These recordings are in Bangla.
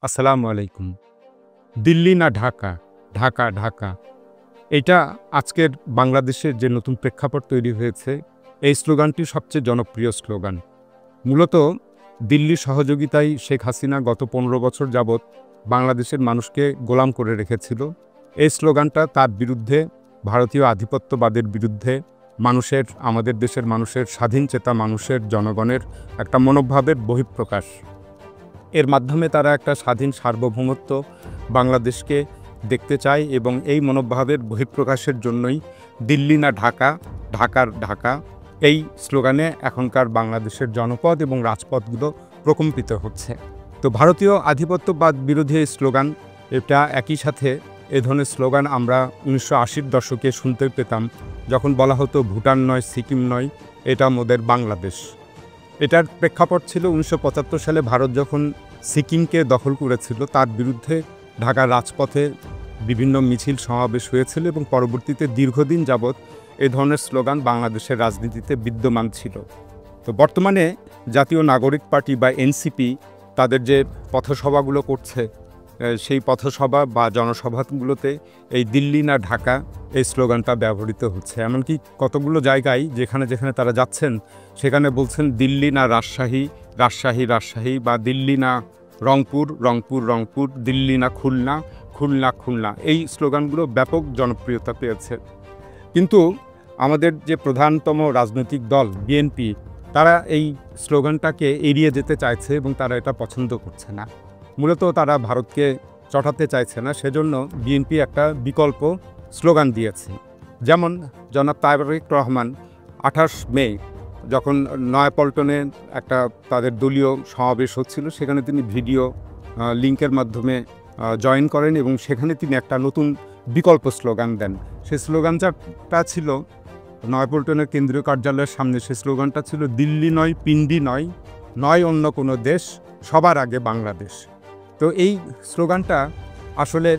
আসসালামু আলাইকুম। দিল্লি না ঢাকা, ঢাকা, ঢাকা। এটা আজকের বাংলাদেশের যে নতুন প্রেক্ষাপট তৈরি হয়েছে, এই স্লোগানটি সবচেয়ে জনপ্রিয় স্লোগান। মূলত দিল্লির সহযোগিতায় শেখ হাসিনা গত ১৫ বছর যাবৎ বাংলাদেশের মানুষকে গোলাম করে রেখেছিল। এই স্লোগানটা তার বিরুদ্ধে, ভারতীয় আধিপত্যবাদের বিরুদ্ধে, আমাদের দেশের মানুষের স্বাধীনচেতা মানুষের, জনগণের একটা মনোভাবের বহিঃপ্রকাশ। এর মাধ্যমে তারা একটা স্বাধীন সার্বভৌমত্ব বাংলাদেশকে দেখতে চায় এবং এই মনোভাবের বহিঃপ্রকাশের জন্যই দিল্লি না ঢাকা, ঢাকার ঢাকা এই স্লোগানে এখনকার বাংলাদেশের জনপদ এবং রাজপথগুলো প্রকম্পিত হচ্ছে। তো ভারতীয় আধিপত্যবাদ বিরোধী এই স্লোগান, এটা একই সাথে এ ধরনের স্লোগান আমরা ১৯৮০-র দশকে শুনতে পেতাম, যখন বলা হতো ভুটান নয়, সিকিম নয়, এটা মোদের বাংলাদেশ। এটার প্রেক্ষাপট ছিল ১৯৭৫ সালে ভারত যখন সিকিমকে দখল করেছিল, তার বিরুদ্ধে ঢাকার রাজপথে বিভিন্ন মিছিল সমাবেশ হয়েছিল এবং পরবর্তীতে দীর্ঘদিন যাবৎ এই ধরনের স্লোগান বাংলাদেশের রাজনীতিতে বিদ্যমান ছিল। তো বর্তমানে জাতীয় নাগরিক পার্টি বা এনসিপি তাদের যে পথসভাগুলো করছে, সেই পথসভা বা জনসভাগুলোতে এই দিল্লি না ঢাকা এই স্লোগানটা ব্যবহৃত হচ্ছে। এমনকি কতগুলো জায়গায় যেখানে যেখানে তারা যাচ্ছেন সেখানে বলছেন দিল্লি না রাজশাহী, রাজশাহী রাজশাহী, বা দিল্লি না রংপুর, রংপুর রংপুর, দিল্লি না খুলনা, খুলনা খুলনা। এই স্লোগানগুলো ব্যাপক জনপ্রিয়তা পেয়েছে। কিন্তু আমাদের যে প্রধানতম রাজনৈতিক দল বিএনপি, তারা এই স্লোগানটাকে এড়িয়ে যেতে চাইছে এবং তারা এটা পছন্দ করছে না। মূলত তারা ভারতকে চটাতে চাইছে না, সেজন্য বিএনপি একটা বিকল্প স্লোগান দিয়েছে। যেমন জনাব তারেক রহমান ২৮ মে যখন নয়াপল্টনে একটা তাদের দলীয় সমাবেশ হচ্ছিল, সেখানে তিনি ভিডিও লিঙ্কের মাধ্যমে জয়েন করেন এবং সেখানে তিনি একটা নতুন বিকল্প স্লোগান দেন। সেই স্লোগানটা ছিল নয়াপল্টনের কেন্দ্রীয় কার্যালয়ের সামনে, সেই স্লোগানটা ছিল দিল্লি নয়, পিন্ডি নয়, নয় অন্য কোনো দেশ, সবার আগে বাংলাদেশ। তো এই স্লোগানটা আসলে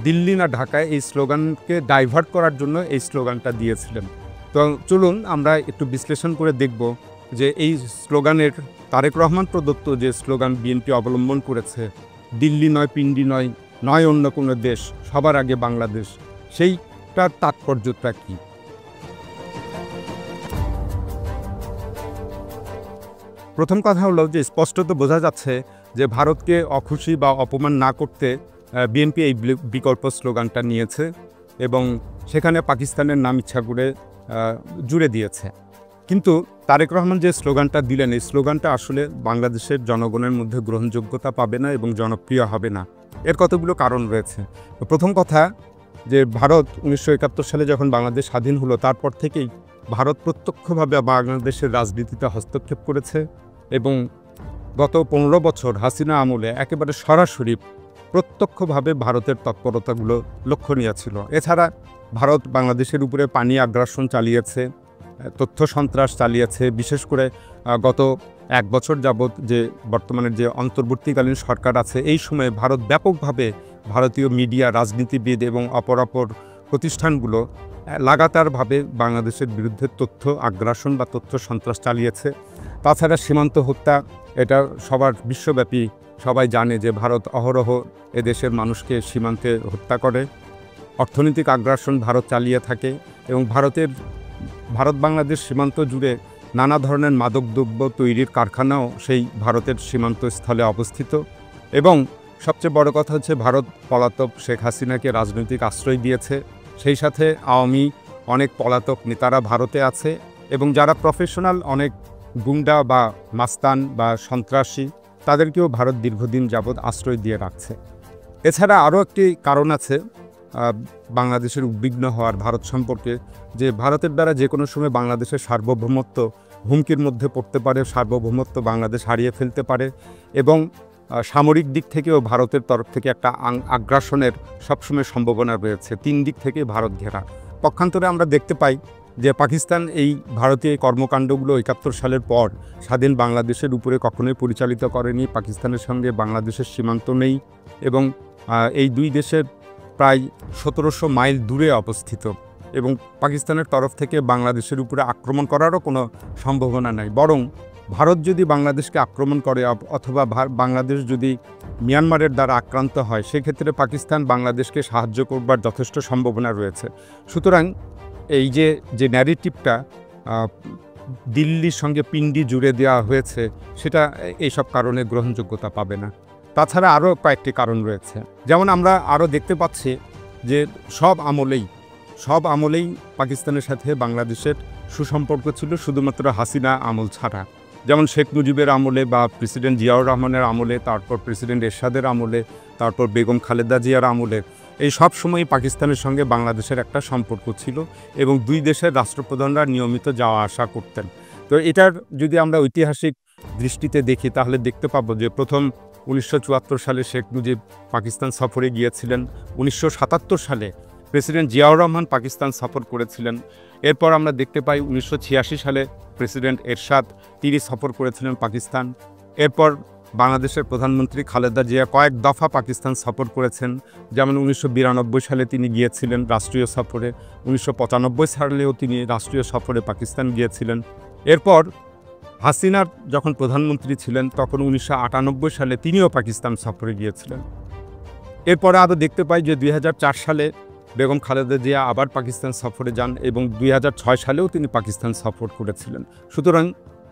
দিল্লি না ঢাকায় এই স্লোগানকে ডাইভার্ট করার জন্য এই স্লোগানটা দিয়েছিলেন। তো চলুন আমরা একটু বিশ্লেষণ করে দেখব যে এই স্লোগানের, তারেক রহমান প্রদত্ত যে স্লোগান বিএনপি অবলম্বন করেছে, দিল্লি নয়, পিন্ডি নয়, নয় অন্য কোনো দেশ, সবার আগে বাংলাদেশ, সেইটার তাৎপর্যটা কী। প্রথম কথা হলো যে স্পষ্টত বোঝা যাচ্ছে যে ভারতকে অখুশি বা অপমান না করতে বিএনপি এই বিকল্প স্লোগানটা নিয়েছে এবং সেখানে পাকিস্তানের নাম ইচ্ছা করে জুড়ে দিয়েছে। কিন্তু তারেক রহমান যে স্লোগানটা দিলেন, এই স্লোগানটা আসলে বাংলাদেশের জনগণের মধ্যে গ্রহণযোগ্যতা পাবে না এবং জনপ্রিয় হবে না। এর কতগুলো কারণ রয়েছে। প্রথম কথা, যে ভারত ১৯৭১ সালে যখন বাংলাদেশ স্বাধীন হলো, তারপর থেকেই ভারত প্রত্যক্ষভাবে বাংলাদেশের রাজনীতিতে হস্তক্ষেপ করেছে এবং গত ১৫ বছর হাসিনা আমলে একেবারে সরাসরি প্রত্যক্ষভাবে ভারতের তৎপরতাগুলো লক্ষণীয় ছিল। এছাড়া ভারত বাংলাদেশের উপরে পানি আগ্রাসন চালিয়েছে, তথ্য সন্ত্রাস চালিয়েছে। বিশেষ করে গত ১ বছর যাবৎ যে বর্তমানের যে অন্তর্বর্তীকালীন সরকার আছে, এই সময়ে ভারত ব্যাপকভাবে ভারতীয় মিডিয়া, রাজনীতিবিদ এবং অপরাপর প্রতিষ্ঠানগুলো লাগাতারভাবে বাংলাদেশের বিরুদ্ধে তথ্য আগ্রাসন বা তথ্য সন্ত্রাস চালিয়েছে। তাছাড়া সীমান্ত হত্যা, এটা সবার বিশ্বব্যাপী সবাই জানে যে ভারত অহরহ এদেশের মানুষকে সীমান্তে হত্যা করে। অর্থনৈতিক আগ্রাসন ভারত চালিয়ে থাকে এবং ভারত বাংলাদেশ সীমান্ত জুড়ে নানা ধরনের মাদকদ্রব্য তৈরির কারখানাও সেই ভারতের সীমান্তস্থলে অবস্থিত। এবং সবচেয়ে বড় কথা হচ্ছে, ভারত পলাতক শেখ হাসিনাকে রাজনৈতিক আশ্রয় দিয়েছে। সেই সাথে আওয়ামী অনেক পলাতক নেতারা ভারতে আছে এবং যারা প্রফেশনাল অনেক গুন্ডা বা মাস্তান বা সন্ত্রাসী, তাদেরকেও ভারত দীর্ঘদিন যাবৎ আশ্রয় দিয়ে রাখছে। এছাড়া আরও একটি কারণ আছে বাংলাদেশের উদ্বিগ্ন হওয়ার ভারত সম্পর্কে, যে ভারতের দ্বারা যে কোনো সময় বাংলাদেশের সার্বভৌমত্ব হুমকির মধ্যে পড়তে পারে, সার্বভৌমত্ব বাংলাদেশ হারিয়ে ফেলতে পারে এবং সামরিক দিক থেকেও ভারতের তরফ থেকে একটা আগ্রাসনের সবসময় সম্ভাবনা রয়েছে। ৩ দিক থেকে ভারত ঘেরা। পক্ষান্তরে আমরা দেখতে পাই যে পাকিস্তান এই ভারতীয় কর্মকাণ্ডগুলো ৭১ সালের পর স্বাধীন বাংলাদেশের উপরে কখনোই পরিচালিত করেনি। পাকিস্তানের সঙ্গে বাংলাদেশের সীমান্ত নেই এবং এই দুই দেশের প্রায় ১৭০০ মাইল দূরে অবস্থিত এবং পাকিস্তানের তরফ থেকে বাংলাদেশের উপরে আক্রমণ করারও কোনো সম্ভাবনা নাই। বরং ভারত যদি বাংলাদেশকে আক্রমণ করে অথবা বাংলাদেশ যদি মিয়ানমারের দ্বারা আক্রান্ত হয়, সেক্ষেত্রে পাকিস্তান বাংলাদেশকে সাহায্য করবার যথেষ্ট সম্ভাবনা রয়েছে। সুতরাং এই যে ন্যারেটিভটা দিল্লির সঙ্গে পিণ্ডি জুড়ে দেওয়া হয়েছে, সেটা এইসব কারণে গ্রহণযোগ্যতা পাবে না। তাছাড়া আরও কয়েকটি কারণ রয়েছে। যেমন আমরা আরও দেখতে পাচ্ছি যে সব আমলেই পাকিস্তানের সাথে বাংলাদেশের সুসম্পর্ক ছিল, শুধুমাত্র হাসিনা আমল ছাড়া। যেমন শেখ মুজিবের আমলে বা প্রেসিডেন্ট জিয়াউর রহমানের আমলে, তারপর প্রেসিডেন্ট এরশাদের আমলে, তারপর বেগম খালেদা জিয়ার আমলে, এই সব সময়ই পাকিস্তানের সঙ্গে বাংলাদেশের একটা সম্পর্ক ছিল এবং দুই দেশের রাষ্ট্রপ্রধানরা নিয়মিত যাওয়া আসা করতেন। তো এটার যদি আমরা ঐতিহাসিক দৃষ্টিতে দেখি, তাহলে দেখতে পাবো যে প্রথম 1974 সালে শেখ মুজিব পাকিস্তান সফরে গিয়েছিলেন। 1977 সালে প্রেসিডেন্ট জিয়াউর রহমান পাকিস্তান সফর করেছিলেন। এরপর আমরা দেখতে পাই 1986 সালে প্রেসিডেন্ট এরশাদ তিনি সফর করেছিলেন পাকিস্তান। এরপর বাংলাদেশের প্রধানমন্ত্রী খালেদা জিয়া কয়েক দফা পাকিস্তান সফর করেছেন। যেমন 1992 সালে তিনি গিয়েছিলেন রাষ্ট্রীয় সফরে, 1995 সালেও তিনি রাষ্ট্রীয় সফরে পাকিস্তান গিয়েছিলেন। এরপর হাসিনার যখন প্রধানমন্ত্রী ছিলেন, তখন 1998 সালে তিনিও পাকিস্তান সফরে গিয়েছিলেন। এরপরে আরও দেখতে পাই যে 2004 সালে বেগম খালেদা জিয়া আবার পাকিস্তান সফরে যান এবং 2006 সালেও তিনি পাকিস্তান সফর করেছিলেন। সুতরাং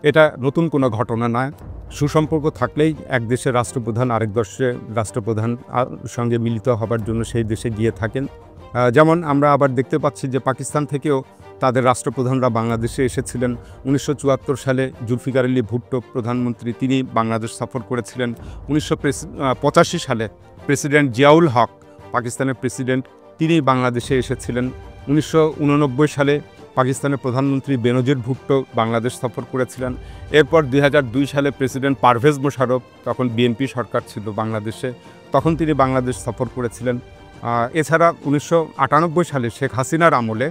এটা নতুন কোনো ঘটনা নয়। সুসম্পর্ক থাকলেই এক দেশের রাষ্ট্রপ্রধান আরেক দেশের রাষ্ট্রপ্রধান সঙ্গে মিলিত হবার জন্য সেই দেশে গিয়ে থাকেন। যেমন আমরা আবার দেখতে পাচ্ছি যে পাকিস্তান থেকেও তাদের রাষ্ট্রপ্রধানরা বাংলাদেশে এসেছিলেন। 1974 সালে জুলফিকার আলী ভুট্টো প্রধানমন্ত্রী, তিনি বাংলাদেশ সফর করেছিলেন। 1985 সালে প্রেসিডেন্ট জিয়াউল হক, পাকিস্তানের প্রেসিডেন্ট, তিনি বাংলাদেশে এসেছিলেন। 1989 সালে পাকিস্তানের প্রধানমন্ত্রী বেনজির ভুট্টো বাংলাদেশ সফর করেছিলেন। এরপর 2002 সালে প্রেসিডেন্ট পারভেজ মোশাররফ, তখন বিএনপি সরকার ছিল বাংলাদেশে, তখন তিনি বাংলাদেশ সফর করেছিলেন। এছাড়া 1998 সালে শেখ হাসিনার আমলে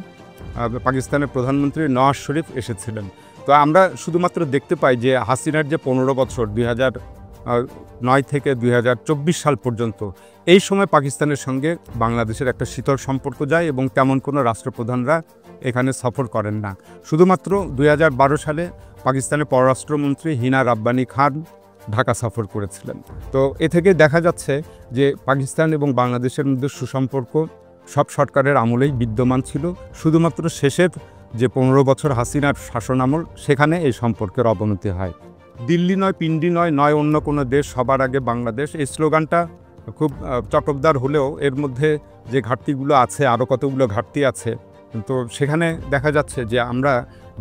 পাকিস্তানের প্রধানমন্ত্রী নওয়াজ শরীফ এসেছিলেন। তো আমরা শুধুমাত্র দেখতে পাই যে হাসিনার যে 15 বছর 2009 থেকে 2024 সাল পর্যন্ত, এই সময় পাকিস্তানের সঙ্গে বাংলাদেশের একটা শীতল সম্পর্ক যায় এবং তেমন কোনো রাষ্ট্রপ্রধানরা এখানে সফর করেন না। শুধুমাত্র 2012 সালে পাকিস্তানের পররাষ্ট্রমন্ত্রী হিনা রাব্বানি খান ঢাকা সফর করেছিলেন। তো এ থেকে দেখা যাচ্ছে যে পাকিস্তান এবং বাংলাদেশের মধ্যে সুসম্পর্ক সব সরকারের আমলেই বিদ্যমান ছিল। শুধুমাত্র শেষের যে 15 বছর হাসিনার শাসন আমল, সেখানে এই সম্পর্কের অবনতি হয়। দিল্লি নয়, পিণ্ডি নয়, নয় অন্য কোনো দেশ, সবার আগে বাংলাদেশ, এই স্লোগানটা খুব চটকদার হলেও এর মধ্যে যে ঘাটতিগুলো আছে, আরও কতগুলো ঘাটতি আছে। তো সেখানে দেখা যাচ্ছে যে আমরা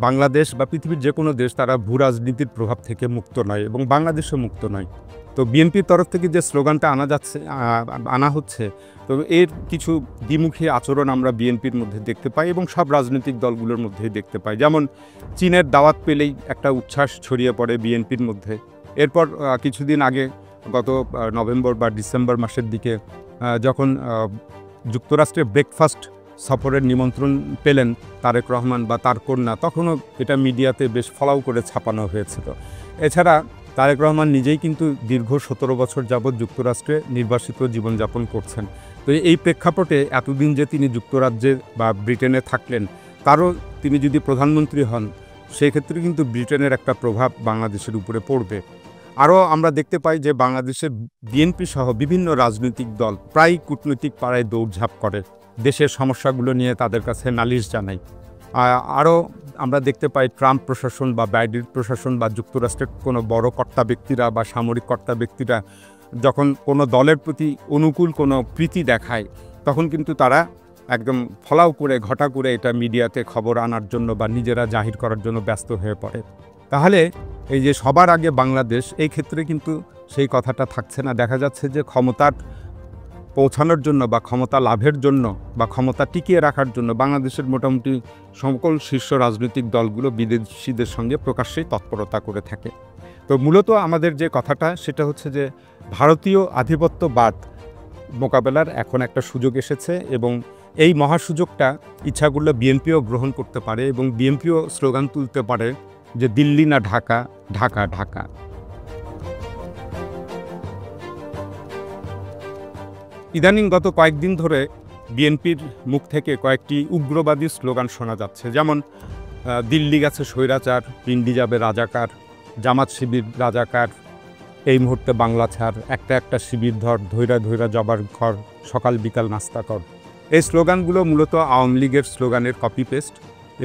বাংলাদেশ বা পৃথিবীর যে কোনো দেশ, তারা ভূ রাজনীতির প্রভাব থেকে মুক্ত নয় এবং বাংলাদেশও মুক্ত নয়। তো বিএনপির তরফ থেকে যে স্লোগানটা আনা হচ্ছে, তো এর কিছু দ্বিমুখী আচরণ আমরা বিএনপির মধ্যে দেখতে পাই এবং সব রাজনৈতিক দলগুলোর মধ্যেই দেখতে পাই। যেমন চীনের দাওয়াত পেলেই একটা উচ্ছ্বাস ছড়িয়ে পড়ে বিএনপির মধ্যে। এরপর কিছুদিন আগে, গত নভেম্বর বা ডিসেম্বর মাসের দিকে, যখন যুক্তরাষ্ট্রের ব্রেকফাস্ট সফরের নিমন্ত্রণ পেলেন তারেক রহমান বা তার কন্যা, তখনও এটা মিডিয়াতে বেশ ফলাও করে ছাপানো হয়েছিল। এছাড়া তারেক রহমান নিজেই কিন্তু দীর্ঘ 17 বছর যাবৎ যুক্তরাষ্ট্রে নির্বাসিত জীবনযাপন করছেন। তো এই প্রেক্ষাপটে এতদিন যে তিনি যুক্তরাজ্যে বা ব্রিটেনে থাকলেন, তারও তিনি যদি প্রধানমন্ত্রী হন, সেক্ষেত্রে কিন্তু ব্রিটেনের একটা প্রভাব বাংলাদেশের উপরে পড়বে। আরও আমরা দেখতে পাই যে বাংলাদেশের বিএনপি সহ বিভিন্ন রাজনৈতিক দল প্রায় কূটনৈতিক পাড়ায় দৌড়ঝাঁপ করে, দেশের সমস্যাগুলো নিয়ে তাদের কাছে নালিশ জানায়। আরও আমরা দেখতে পাই ট্রাম্প প্রশাসন বা বাইডেন প্রশাসন বা যুক্তরাষ্ট্রের কোনো বড় কর্তা ব্যক্তিরা বা সামরিক কর্তা ব্যক্তিরা যখন কোনো দলের প্রতি অনুকূল কোনো প্রীতি দেখায়, তখন কিন্তু তারা একদম ফলাও করে ঘটা করে এটা মিডিয়াতে খবর আনার জন্য বা নিজেরা জাহির করার জন্য ব্যস্ত হয়ে পড়ে। তাহলে এই যে সবার আগে বাংলাদেশ, এই ক্ষেত্রে কিন্তু সেই কথাটা থাকছে না। দেখা যাচ্ছে যে ক্ষমতার পৌঁছানোর জন্য বা ক্ষমতা লাভের জন্য বা ক্ষমতা টিকিয়ে রাখার জন্য বাংলাদেশের মোটামুটি সকল শীর্ষ রাজনৈতিক দলগুলো বিদেশিদের সঙ্গে প্রকাশ্যেই তৎপরতা করে থাকে। তো মূলত আমাদের যে কথাটা, সেটা হচ্ছে যে ভারতীয় আধিপত্যবাদ মোকাবেলার এখন একটা সুযোগ এসেছে এবং এই মহাসুযোগটা ইচ্ছা করলে বিএনপিও গ্রহণ করতে পারে এবং বিএনপিও স্লোগান তুলতে পারে যে দিল্লি না ঢাকা, ঢাকা ঢাকা। ইদানিং গত কয়েকদিন ধরে বিএনপির মুখ থেকে কয়েকটি উগ্রবাদী স্লোগান শোনা যাচ্ছে। যেমন দিল্লি গেছে স্বৈরাচার, পিণ্ডি যাবে রাজাকার, জামাত শিবির রাজাকার, এই মুহূর্তে বাংলা ছাড়, একটা একটা শিবির ধর, ধৈরা ধৈরা জবার ঘর, সকাল বিকাল নাস্তা কর। এই স্লোগানগুলো মূলত আওয়ামী লীগের স্লোগানের কপি পেস্ট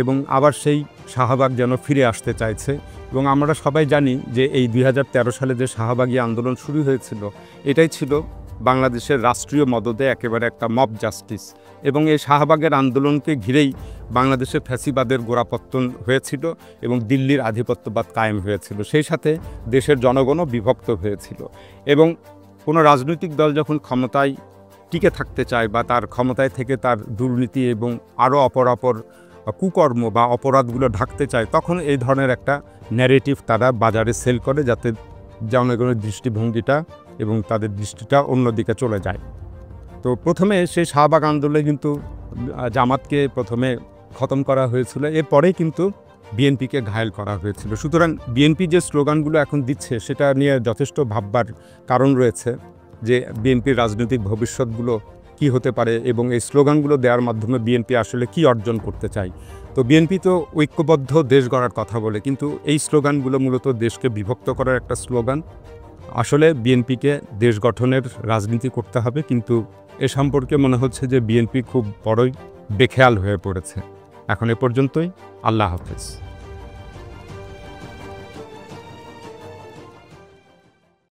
এবং আবার সেই শাহবাগ যেন ফিরে আসতে চাইছে। এবং আমরা সবাই জানি যে এই 2013 সালে যে শাহবাগী আন্দোলন শুরু হয়েছিল, এটাই ছিল বাংলাদেশের রাষ্ট্রীয় মদদে একেবারে একটা মব জাস্টিস। এবং এই শাহবাগের আন্দোলনকে ঘিরেই বাংলাদেশের ফ্যাসিবাদের গোড়াপত্তন হয়েছিল এবং দিল্লির আধিপত্যবাদ কায়েম হয়েছিল। সেই সাথে দেশের জনগণও বিভক্ত হয়েছিল। এবং কোনো রাজনৈতিক দল যখন ক্ষমতায় টিকে থাকতে চায় বা তার ক্ষমতায় থেকে তার দুর্নীতি এবং আরও অপরাপর কুকর্ম বা অপরাধগুলো ঢাকতে চায়, তখন এই ধরনের একটা ন্যারেটিভ তারা বাজারে সেল করে, যাতে জনগণের দৃষ্টিভঙ্গিটা এবং তাদের দৃষ্টিটা অন্যদিকে চলে যায়। তো প্রথমে সেই শাহবাগ আন্দোলনে কিন্তু জামাতকে প্রথমে খতম করা হয়েছিল, এরপরেই কিন্তু বিএনপিকে ঘায়েল করা হয়েছিল। সুতরাং বিএনপি যে স্লোগানগুলো এখন দিচ্ছে সেটা নিয়ে যথেষ্ট ভাববার কারণ রয়েছে, যে বিএনপির রাজনৈতিক ভবিষ্যৎগুলো কি হতে পারে এবং এই স্লোগানগুলো দেওয়ার মাধ্যমে বিএনপি আসলে কি অর্জন করতে চায়। তো বিএনপি তো ঐক্যবদ্ধ দেশ গড়ার কথা বলে, কিন্তু এই স্লোগানগুলো মূলত দেশকে বিভক্ত করার একটা স্লোগান। আসলে বিএনপিকে দেশ গঠনের রাজনীতি করতে হবে, কিন্তু এ সম্পর্কে মনে হচ্ছে যে বিএনপি খুব বড়ই বেখেয়াল হয়ে পড়েছে। এখন এ পর্যন্তই। আল্লাহ হাফেজ।